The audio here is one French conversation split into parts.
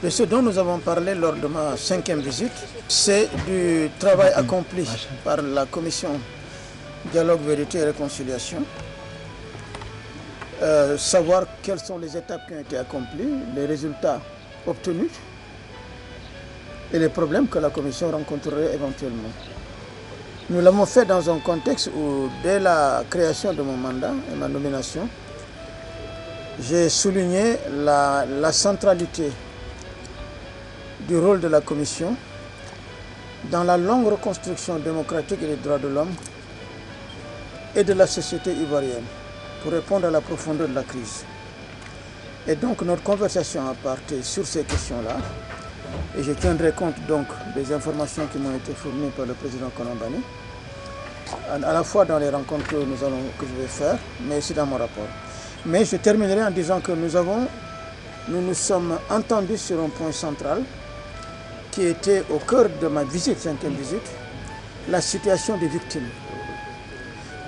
De ce dont nous avons parlé lors de ma 5e visite, c'est du travail accompli par la commission Dialogue, Vérité et Réconciliation. Savoir quelles sont les étapes qui ont été accomplies, les résultats obtenus et les problèmes que la commission rencontrerait éventuellement. Nous l'avons fait dans un contexte où, dès la création de mon mandat et ma nomination, j'ai souligné la centralité du rôle de la commission dans la longue reconstruction démocratique et des droits de l'homme et de la société ivoirienne pour répondre à la profondeur de la crise. Et donc notre conversation a porté sur ces questions-là et je tiendrai compte donc des informations qui m'ont été fournies par le président Konan-Banny, à la fois dans les rencontres que je vais faire, mais aussi dans mon rapport. Mais je terminerai en disant que nous nous sommes entendus sur un point central qui était au cœur de ma visite, 5e visite, la situation des victimes.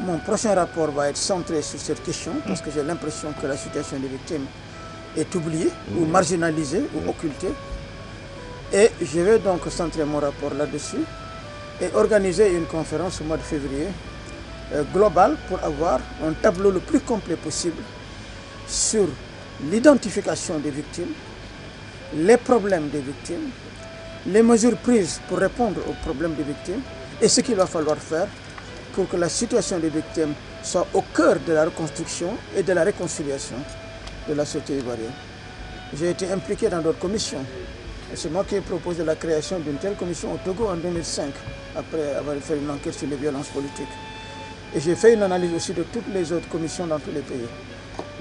Mon prochain rapport va être centré sur cette question parce que j'ai l'impression que la situation des victimes est oubliée ou marginalisée ou occultée. Et je vais donc centrer mon rapport là-dessus et organiser une conférence au mois de février globale pour avoir un tableau le plus complet possible sur l'identification des victimes, les problèmes des victimes, les mesures prises pour répondre aux problèmes des victimes et ce qu'il va falloir faire pour que la situation des victimes soit au cœur de la reconstruction et de la réconciliation de la société ivoirienne. J'ai été impliqué dans d'autres commissions. C'est moi qui ai proposé la création d'une telle commission au Togo en 2005, après avoir fait une enquête sur les violences politiques. Et j'ai fait une analyse aussi de toutes les autres commissions dans tous les pays.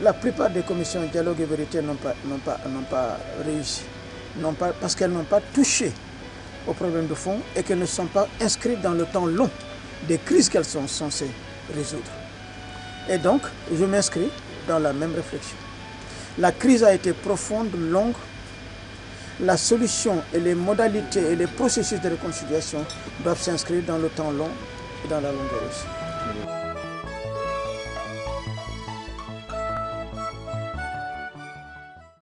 La plupart des commissions Dialogue et Vérité n'ont pas réussi. Parce qu'elles n'ont pas touché aux problèmes de fond et qu'elles ne sont pas inscrites dans le temps long des crises qu'elles sont censées résoudre. Et donc, je m'inscris dans la même réflexion. La crise a été profonde, longue. La solution et les modalités et les processus de réconciliation doivent s'inscrire dans le temps long et dans la longueur aussi.